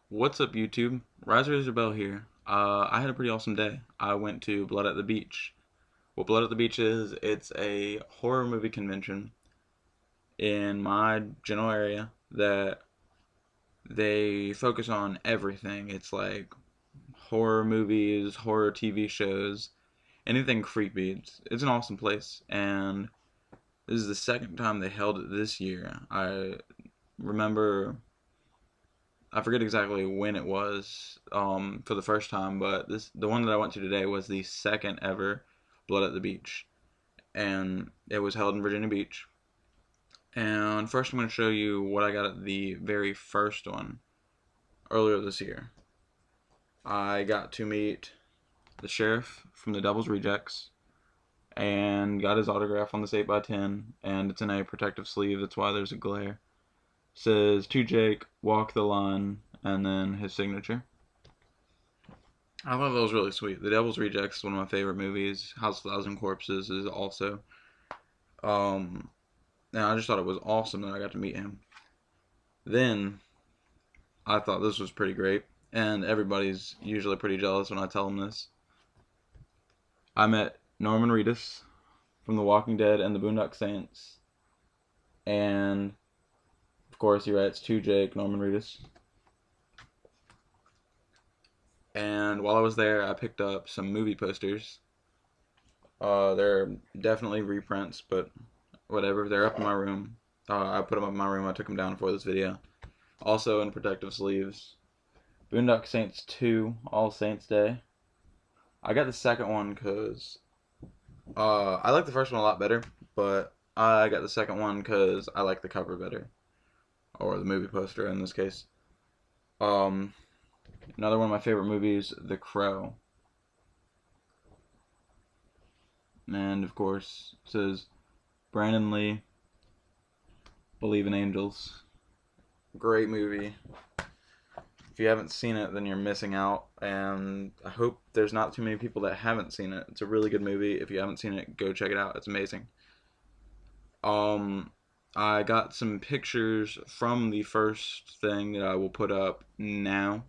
What's up, YouTube? Riser Isabel here. I had a pretty awesome day. I went to Blood at the Beach. What Blood at the Beach is, it's a horror movie convention in my general area that they focus on everything. It's like horror movies, horror TV shows, anything creepy. It's an awesome place, and this is the second time they held it this year. Remember I forget exactly when it was for the first time, but the one that I went to today was the second ever Blood at the Beach, and it was held in Virginia Beach. And first, I'm going to show you what I got at the very first one earlier this year. I got to meet the sheriff from the Devil's Rejects and got his autograph on this 8x10, and it's in a protective sleeve. That's why there's a glare. It says to Jake, walk the line, and then his signature. I thought that was really sweet. The Devil's Rejects is one of my favorite movies. House of Thousand Corpses is also. Um, and I just thought it was awesome that I got to meet him. Then I thought this was pretty great, and everybody's usually pretty jealous when I tell them this. I met Norman Reedus from The Walking Dead and The Boondock Saints, and of course he writes to Jake, Norman Reedus. And while I was there, I picked up some movie posters. They're definitely reprints, but whatever. They're up in my room. I put them up in my room. I took them down for this video. Also in protective sleeves. Boondock Saints 2, All Saints Day. I got the second one because I like the first one a lot better, but I got the second one because I like the cover better. Or the movie poster in this case. Another one of my favorite movies, The Crow. And of course, it says Brandon Lee, Believe in Angels. Great movie. If you haven't seen it, then you're missing out, and I hope there's not too many people that haven't seen it. It's a really good movie. If you haven't seen it, go check it out. It's amazing. Um, I got some pictures from the first thing that I will put up now.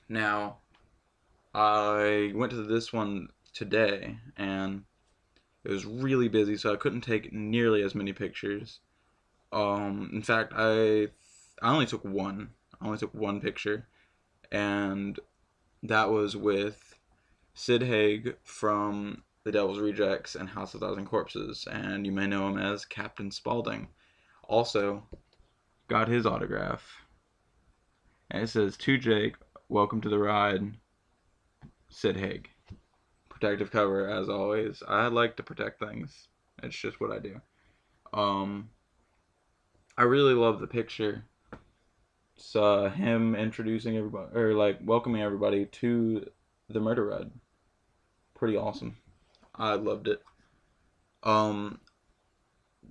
Now, I went to this one today, and it was really busy, so I couldn't take nearly as many pictures. In fact, I only took one. I only took one picture, and that was with Sid Haig from The Devil's Rejects and House of Thousand Corpses, and you may know him as Captain Spaulding. Also, got his autograph, and it says, "To Jake, welcome to the ride, Sid Haig." Protective cover as always. I like to protect things. It's just what I do. Um, I really love the picture. It's him introducing everybody, or like welcoming everybody to the murder ride. Pretty awesome. I loved it. Um,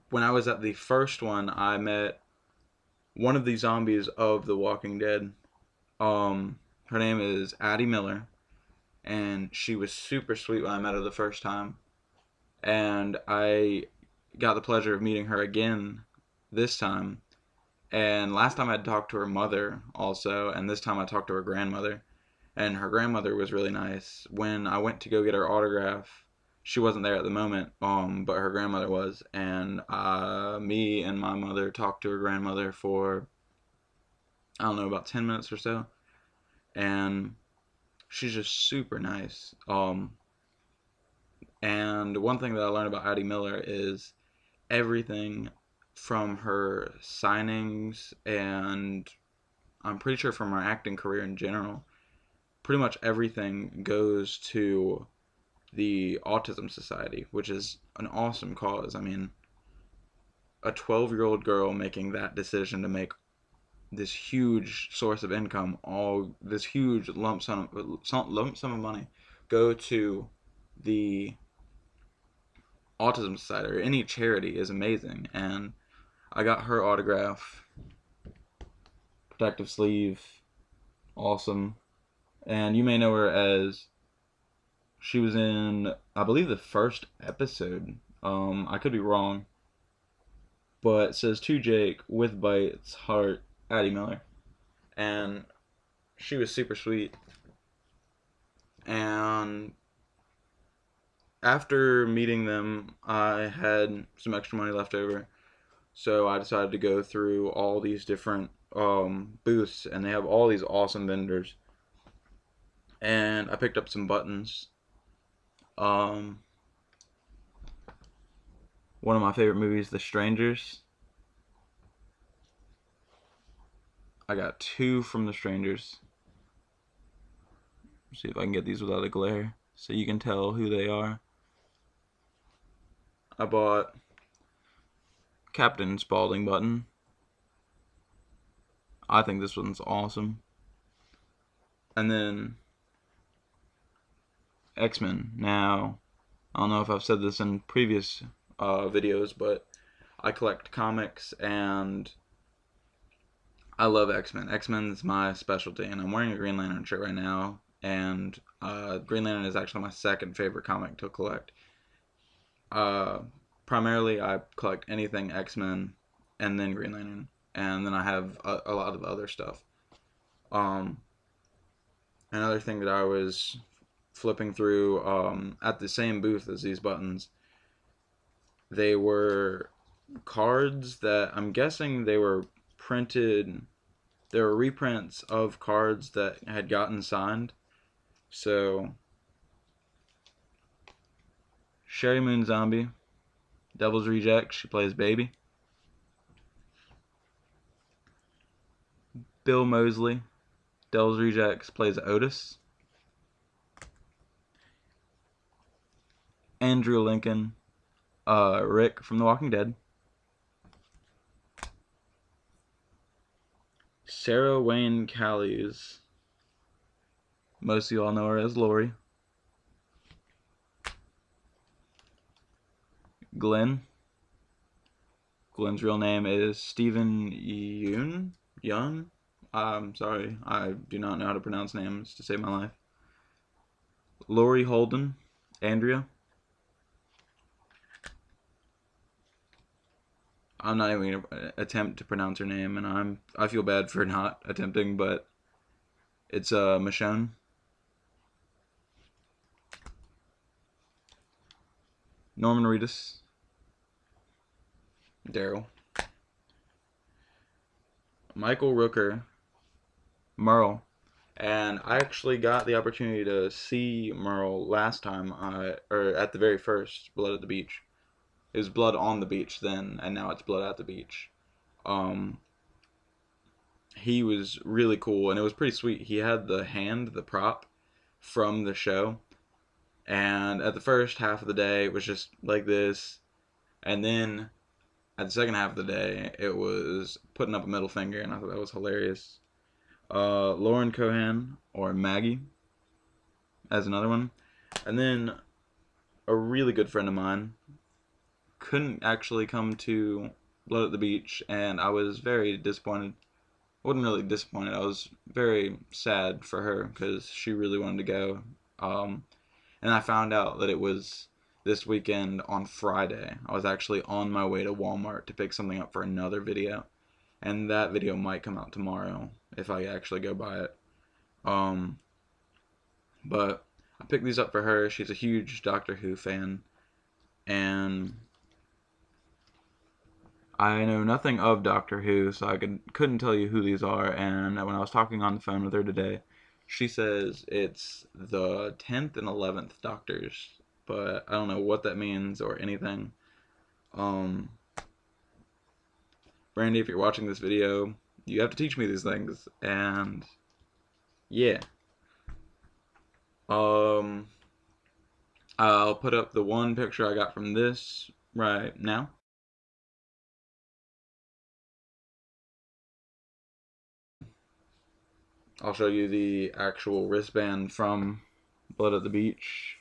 when I was at the first one, I met one of the zombies of The Walking Dead. Her name is Addie Miller, and she was super sweet when I met her the first time. And I got the pleasure of meeting her again this time. And last time I talked to her mother also, and this time I talked to her grandmother. And her grandmother was really nice. When I went to go get her autograph, she wasn't there at the moment, but her grandmother was, and me and my mother talked to her grandmother for I don't know about 10 minutes or so, and she's just super nice. And one thing that I learned about Addie Miller is everything from her signings, and I'm pretty sure from her acting career in general, pretty much everything goes to the Autism Society, which is an awesome cause. I mean, a 12-year-old girl making that decision to make this huge source of income, all this huge lump sum of money, go to the Autism Society or any charity is amazing. And I got her autograph, protective sleeve, awesome. And you may know her as, she was in, I believe, the first episode. I could be wrong, but it says to Jake with bites, heart, Addie Miller, and she was super sweet. And after meeting them, I had some extra money left over, so I decided to go through all these different booths, and they have all these awesome vendors. And I picked up some buttons. Um, one of my favorite movies, The Strangers. I got 2 from The Strangers. See if I can get these without a glare, so you can tell who they are. I bought Captain Spaulding button. I think this one's awesome. And then X-Men. Now, I don't know if I've said this in previous videos, but I collect comics and I love X-Men. X-Men's my specialty, and I'm wearing a Green Lantern shirt right now. And Green Lantern is actually my second favorite comic to collect. Primarily, I collect anything X-Men and then Green Lantern, and then I have a lot of other stuff. Another thing that I was flipping through at the same booth as these buttons, they were cards that I'm guessing they were printed. They were reprints of cards that had gotten signed. So, Sherry Moon Zombie, Devil's Reject, she plays Baby. Bill Moseley, Devil's Rejects, plays Otis. Andrew Lincoln, Rick from The Walking Dead. Sarah Wayne Callies, most of you all know her as Lori. Glenn's real name is Stephen Yun. I'm sorry, I do not know how to pronounce names to save my life. Lori Holden, Andrea. I'm not even gonna attempt to pronounce her name, and I feel bad for not attempting, but it's Michonne. Norman Reedus, Daryl. Michael Rooker, Merle. And I actually got the opportunity to see Merle last time, or at the very first Blood at the Beach. It was Blood on the Beach then, and now it's Blood at the Beach. Um, he was really cool, and it was pretty sweet. He had the prop from the show, and at the first half of the day, it was just like this, and then at the second half of the day, it was putting up a middle finger, and I thought that was hilarious. Lauren Cohan, or Maggie, as another one. And then a really good friend of mine couldn't actually come to Blood at the Beach, and I was very disappointed. I wasn't really disappointed. I was very sad for her because she really wanted to go. And I found out that it was this weekend on Friday. I was actually on my way to Walmart to pick something up for another video, and that video might come out tomorrow if I actually go buy it. But I picked these up for her. She's a huge Doctor Who fan, and I know nothing of Doctor Who, so I couldn't tell you who these are. And when I was talking on the phone with her today, she says it's the 10th and 11th Doctors, but I don't know what that means or anything. Brandy, if you're watching this video, you have to teach me these things. And yeah. I'll put up the one picture I got from this right now. I'll show you the actual wristband from Blood at the Beach.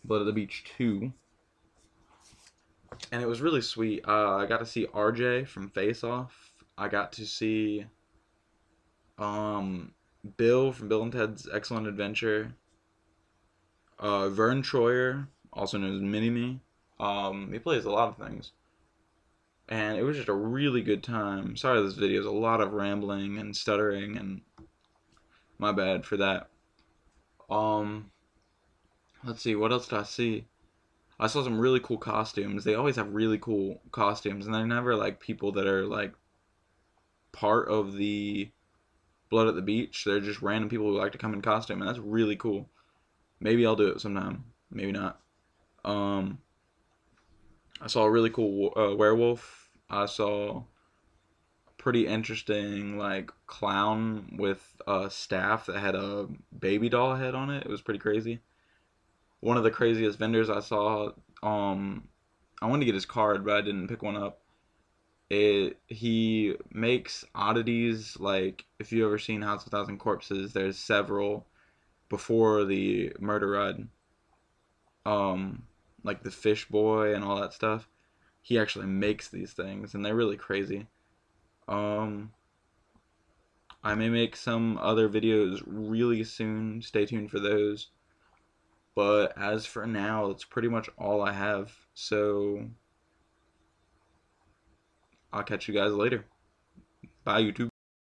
Blood at the Beach 2. And it was really sweet. I got to see RJ from Face Off. I got to see um, Bill from Bill and Ted's Excellent Adventure. Vern Troyer, also known as Mini Me. He plays a lot of things. And it was just a really good time. Sorry, this video is a lot of rambling and stuttering, and my bad for that. Um, let's see, what else did I see? I saw some really cool costumes. They always have really cool costumes, and they're never like people that are like part of the Blood at the Beach. They're just random people who like to come in costume, and that's really cool. Maybe I'll do it sometime. Maybe not. Um, I saw a really cool werewolf. I saw a pretty interesting like clown with a staff that had a baby doll head on it. It was pretty crazy. One of the craziest vendors I saw. I wanted to get his card, but I didn't pick one up. He makes oddities like if you ever seen House of a Thousand Corpses, there's several before the murder ride. Um, like the fish boy and all that stuff. He actually makes these things, and they're really crazy. Um, I may make some other videos really soon. Stay tuned for those. But as for now, that's pretty much all I have. So I'll catch you guys later. Bye, YouTube.